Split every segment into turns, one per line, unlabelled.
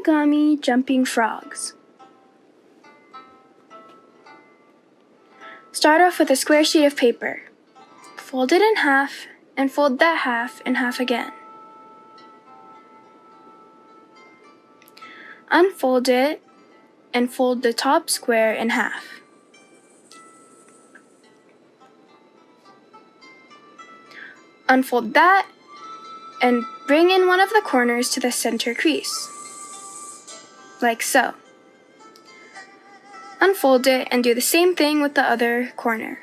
Origami jumping frogs. Start off with a square sheet of paper. Fold it in half and fold that half in half again. Unfold it and fold the top square in half. Unfold that and bring in one of the corners to the center crease, like so. Unfold it and do the same thing with the other corner.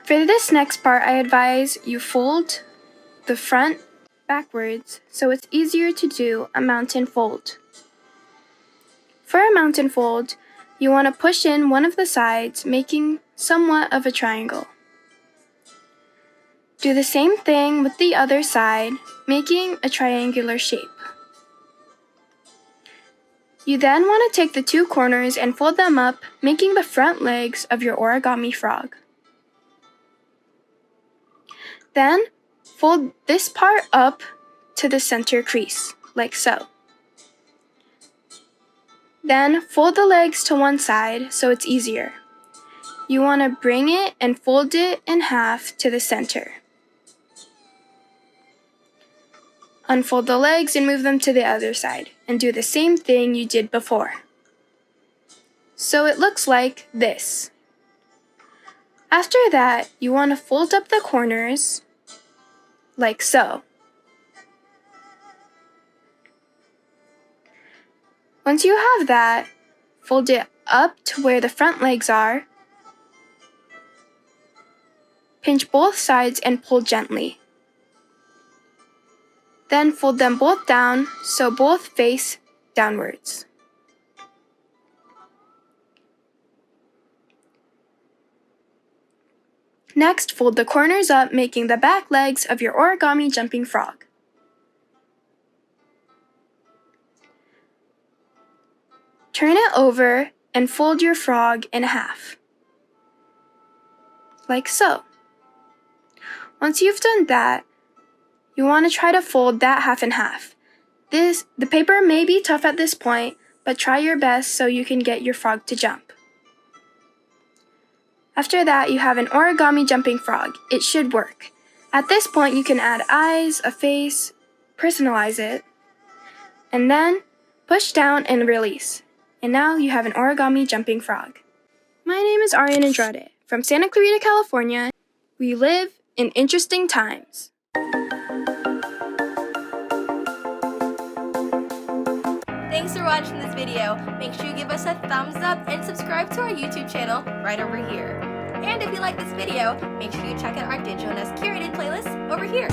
For this next part, I advise you fold the front backwards so it's easier to do a mountain fold. For a mountain fold, you want to push in one of the sides, making somewhat of a triangle. Do the same thing with the other side, making a triangular shape. You then want to take the two corners and fold them up, making the front legs of your origami frog. Then, fold this part up to the center crease, like so. Then, fold the legs to one side so it's easier. You want to bring it and fold it in half to the center. Unfold the legs and move them to the other side, and do the same thing you did before. So it looks like this. After that, you want to fold up the corners, like so. Once you have that, fold it up to where the front legs are. Pinch both sides and pull gently. Then fold them both down so both face downwards. Next, fold the corners up, making the back legs of your origami jumping frog. Turn it over and fold your frog in half, like so. Once you've done that, you want to try to fold that half in half. The paper may be tough at this point, but try your best so you can get your frog to jump. After that, you have an origami jumping frog. It should work. At this point, you can add eyes, a face, personalize it, and then push down and release. And now you have an origami jumping frog. My name is Aryanne Andrade. From Santa Clarita, California. We live in interesting times.
Thanks for watching this video. Make sure you give us a thumbs up and subscribe to our YouTube channel right over here. And if you like this video, make sure you check out our Digital Nest curated playlist over here.